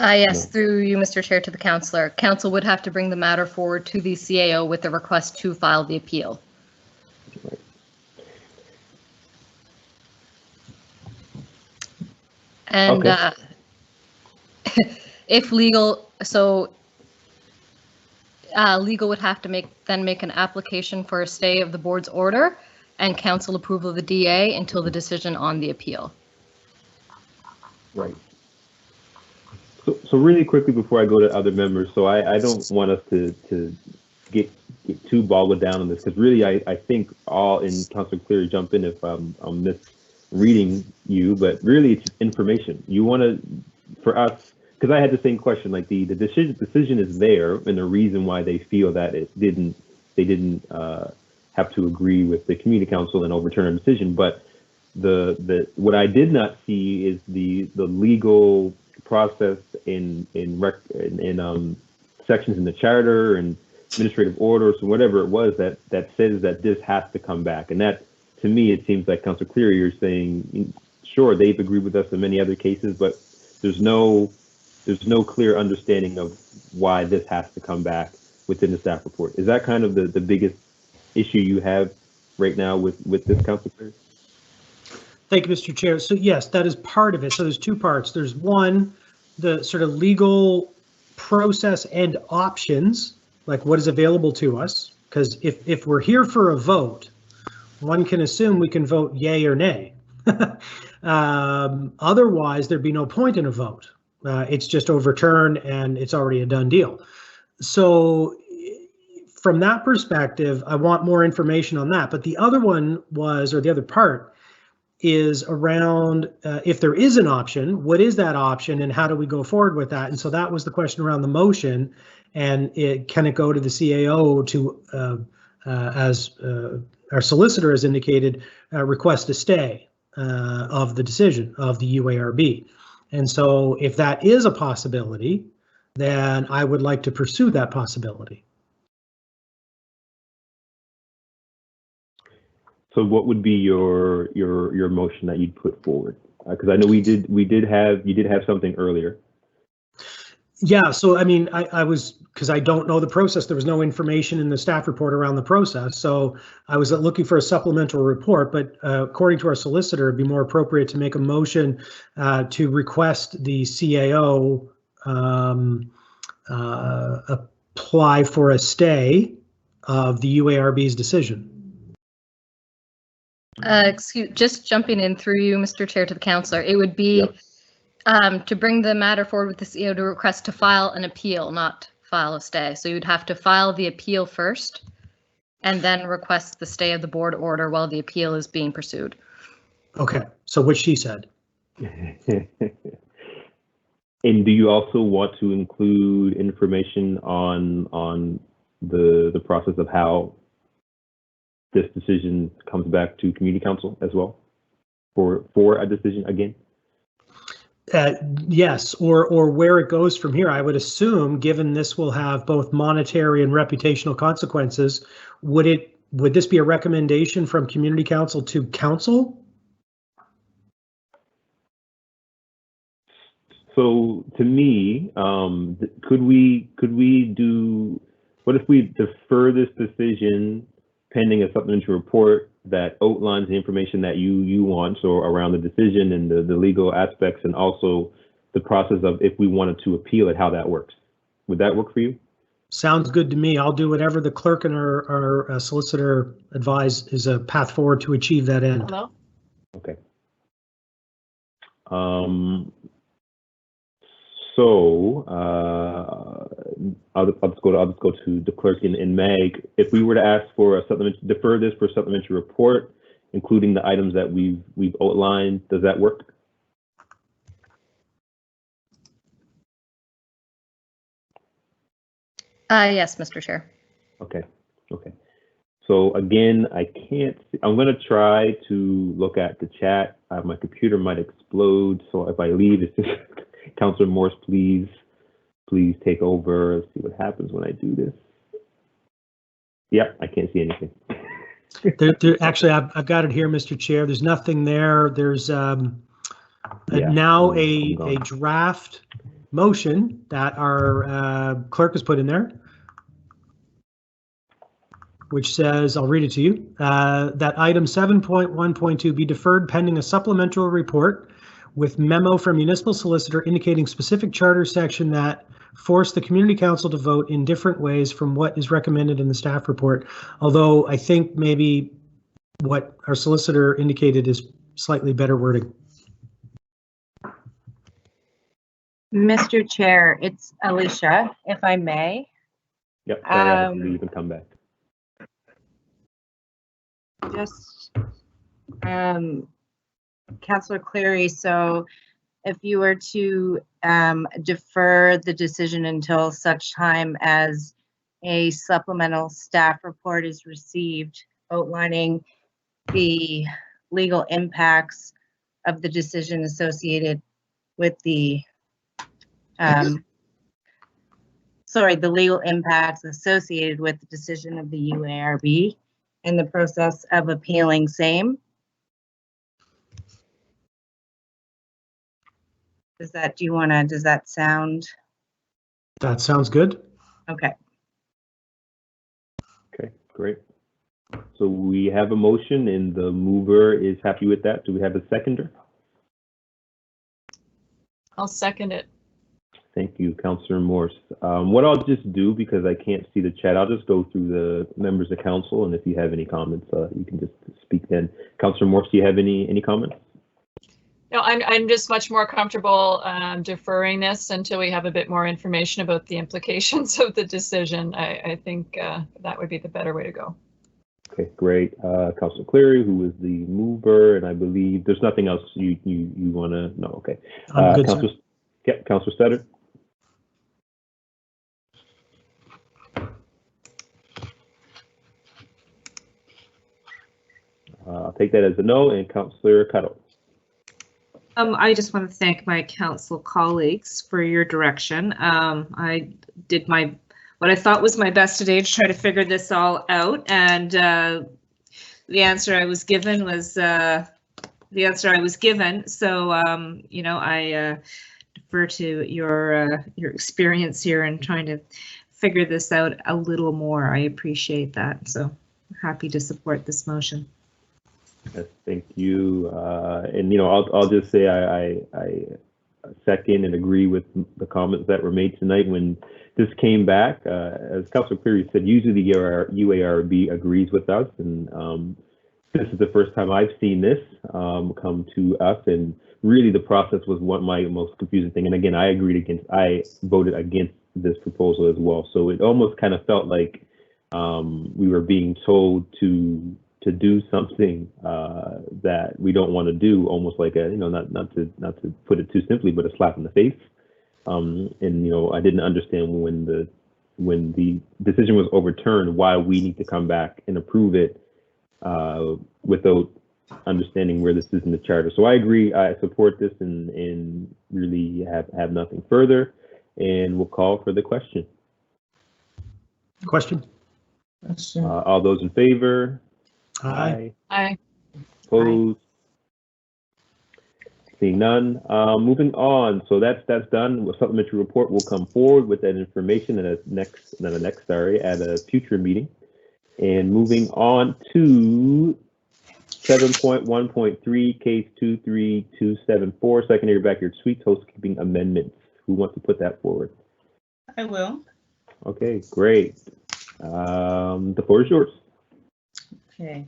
Yes, through you, Mr. Chair, to the councillor. Council would have to bring the matter forward to the CAO with a request to file the appeal. Right. And okay. If legal, so legal would have to make an application for a stay of the board's order and council approval of the DA until the decision on the appeal. Right. So really quickly before I go to other members, so I don't want us to get too bogged down on this, because really I think all, in Councilor Cleary, jump in if I'm misreading you, but really it's information. You want to, for us, because I had the same question, like the decision is there, and the reason why they feel that they didn't have to agree with the community council and overturn a decision, but what I did not see is the legal process in sections in the charter and administrative orders and whatever it was that says that this has to come back. And that, to me, it seems like Councilor Cleary, you're saying, sure, they've agreed with us in many other cases, but there's no clear understanding of why this has to come back within the staff report. Is that kind of the biggest issue you have right now with this, Councilor Cleary? Thank you, Mr. Chair. So yes, that is part of it. So there's two parts. There's one, the sort of legal process and options, like what is available to us. Because if we're here for a vote, one can assume we can vote yay or nay. Otherwise, there'd be no point in a vote. It's just overturned and it's already a done deal. So from that perspective, I want more information on that. But the other one was, or the other part, is around if there is an option, what is that option and how do we go forward with that? And so that was the question around the motion, and can it go to the CAO to, as our solicitor has indicated, request a stay of the decision of the UARB. And so if that is a possibility, then I would like to pursue that possibility. So what would be your motion that you'd put forward? Because I know you did have something earlier. Yeah, so I mean, I was, because I don't know the process, there was no information in the staff report around the process. So I was looking for a supplemental report, but according to our solicitor, it'd be more appropriate to make a motion to request the CAO apply for a stay of the UARB's decision. Just jumping in through you, Mr. Chair, to the councillor, it would be to bring the matter forward with the CEO to request to file an appeal, not file a stay. So you'd have to file the appeal first and then request the stay of the board order while the appeal is being pursued. Okay, so what she said. And do you also want to include information on the process of how this decision comes back to community council as well? for a decision again? Yes, or where it goes from here. I would assume, given this will have both monetary and reputational consequences, would this be a recommendation from community council to council? So to me, could we do, what if we defer this decision pending a supplementary report that outlines the information that you want, so around the decision and the legal aspects, and also the process of if we wanted to appeal it, how that works? Would that work for you? Sounds good to me. I'll do whatever the clerk and our solicitor advise is a path forward to achieve that end. Hello? Okay. So I'll just go to the clerk and Meg. If we were to ask for a defer this for a supplementary report, including the items that we've outlined, does that work? Yes, Mr. Chair. Okay. Okay. So again, I can't see, I'm going to try to look at the chat. My computer might explode. So if I leave, it's just Councillor Morse, please take over. Let's see what happens when I do this. Yeah, I can't see anything. Actually, I've got it here, Mr. Chair. There's nothing there. There's now a draft motion that our clerk has put in there, which says, I'll read it to you, that item 7.1.2 be deferred pending a supplemental report with memo from municipal solicitor indicating specific charter section that force the community council to vote in different ways from what is recommended in the staff report. Although I think maybe what our solicitor indicated is slightly better wording. Mr. Chair, it's Alicia, if I may. Yep, sorry, I have to leave and come back. Just, Councillor Cleary, so if you were to defer the decision until such time as a supplemental staff report is received outlining the legal impacts of the decision associated with the the legal impacts associated with the decision of the UARB and the process of appealing same. Does that sound? That sounds good. Okay. Okay, great. So we have a motion and the mover is happy with that. Do we have a seconder? I'll second it. Thank you, Councillor Morse. What I'll just do, because I can't see the chat, I'll just go through the members of council, and if you have any comments, you can just speak then. Councillor Morse, do you have any comments? No, I'm just much more comfortable deferring this until we have a bit more information about the implications of the decision. I think that would be the better way to go. Okay, great. Councillor Cleary, who is the mover, and I believe there's nothing else you want to know. Okay. Councillor Studdard. I'll take that as a no, and Councillor Cuttle. I just want to thank my council colleagues for your direction. I did what I thought was my best today to try to figure this all out, and the answer I was given was the answer I was given. So you know, I defer to your experience here in trying to figure this out a little more. I appreciate that. So I'm happy to support this motion. Yes, thank you. And you know, I'll just say I second and agree with the comments that were made tonight when this came back. As Councillor Cleary said, usually the UARB agrees with us, and this is the first time I've seen this come to us. And really, the process was what my most confusing thing. And again, I voted against this proposal as well. So it almost kind of felt like we were being told to do something that we don't want to do, almost like a, you know, not to put it too simply, but a slap in the face. And you know, I didn't understand when the decision was overturned why we need to come back and approve it without understanding where this is in the charter. So I agree. I support this and really have nothing further. And we'll call for the question. Question? All those in favor? Aye. Aye. Opposed? Seeing none. Moving on. So that's done. The supplementary report will come forward with that information at a future meeting. And moving on to 7.1.3, case 23274, secondary backyard suites housekeeping amendments. Who wants to put that forward? I will. Okay, great. The floor is yours. Okay.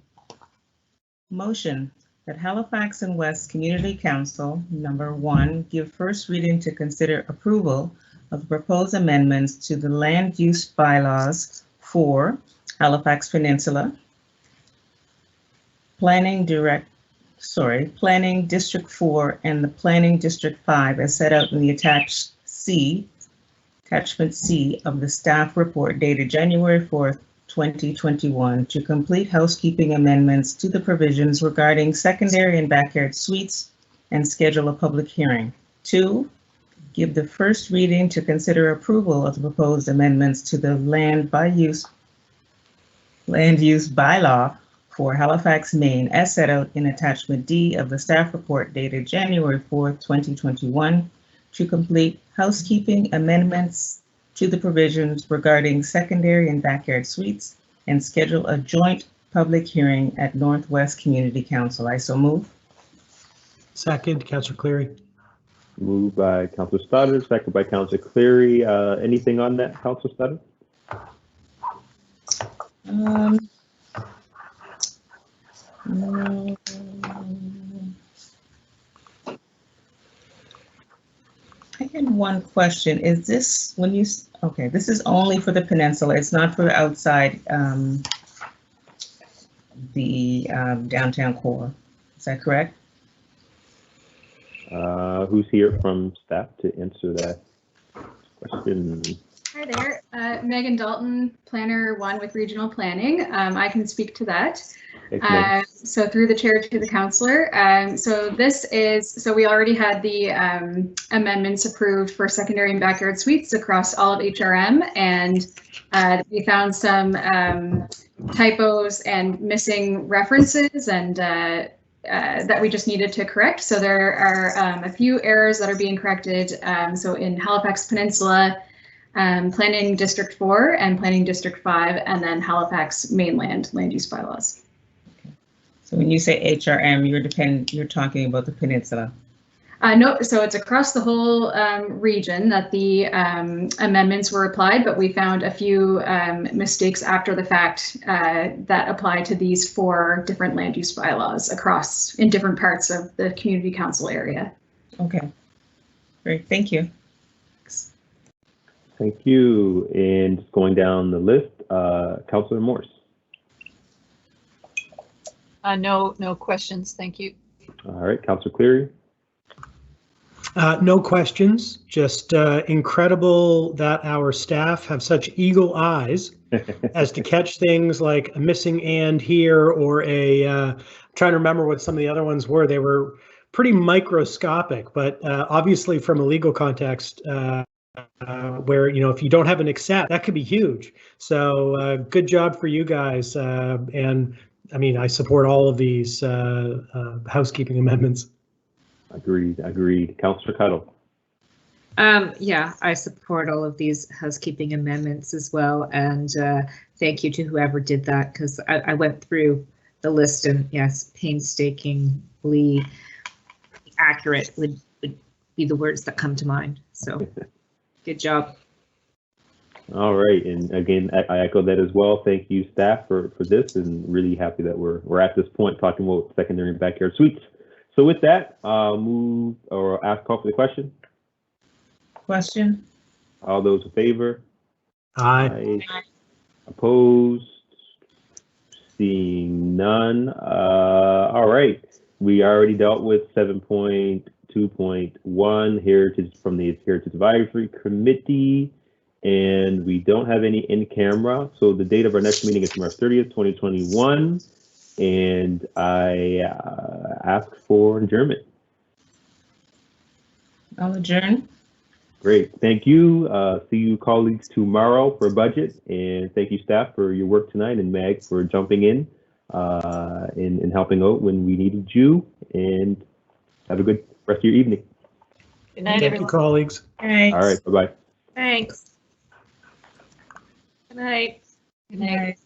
Motion that Halifax and West Community Council, number 1, give first reading to consider approval of the proposed amendments to the land use bylaws for Halifax Peninsula, Planning District 4 and the Planning District 5 as set out in the attachment C of the staff report dated January 4th, 2021 to complete housekeeping amendments to the provisions regarding secondary and backyard suites and schedule a public hearing. 2, give the first reading to consider approval of the proposed amendments to the land use bylaw for Halifax, Maine, as set out in attachment D of the staff report dated January 4th, 2021, to complete housekeeping amendments to the provisions regarding secondary and backyard suites and schedule a joint public hearing at Northwest Community Council. I so move. Second, Councillor Cleary. Moved by Councillor Stoddard, second by Councillor Cleary. Anything on that, Councillor Stoddard? No. I had one question. Is this when you, okay, this is only for the peninsula. It's not for the outside, the downtown core. Is that correct? Who's here from staff to answer that question? Hi there, Megan Dalton, Planner 1 with Regional Planning. I can speak to that. So through the chair to the councillor. So we already had the amendments approved for secondary and backyard suites across all of HRM, and we found some typos and missing references and that we just needed to correct. So there are a few errors that are being corrected. So in Halifax Peninsula, Planning District 4 and Planning District 5, and then Halifax Mainland land use bylaws. Okay. So when you say HRM, you're talking about the peninsula. No, so it's across the whole region that the amendments were applied, but we found a few mistakes after the fact that apply to these 4 different land use bylaws across in different parts of the community council area. Okay, great, thank you. Thank you. And just going down the list, Councillor Morse. No questions, thank you. All right, Councillor Cleary. No questions, just incredible that our staff have such eagle eyes as to catch things like a missing and here or I'm trying to remember what some of the other ones were. They were pretty microscopic, but obviously from a legal context, where, you know, if you don't have an accept, that could be huge. So good job for you guys. And I mean, I support all of these housekeeping amendments. Agreed. Councillor Cuttle. Yeah, I support all of these housekeeping amendments as well. And thank you to whoever did that, because I went through the list and yes, painstakingly accurate would be the words that come to mind. So good job. All right, and again, I echo that as well. Thank you, staff, for this, and really happy that we're at this point talking about secondary and backyard suites. So with that, call for the question. Question. All those in favor? Aye. Opposed? Seeing none. All right, we already dealt with 7.2.1 heritage from the Heritage Advisory Committee, and we don't have any in camera. So the date of our next meeting is March 30th, 2021. and I ask for adjournment. I'll adjourn. Great, thank you. See you colleagues tomorrow for budget, and thank you staff for your work tonight, and Meg for jumping in and helping out when we needed you, and have a good rest of your evening. Good night, Thank everyone. you, colleagues. Thanks. All right, bye-bye. Thanks. Good night. Good night.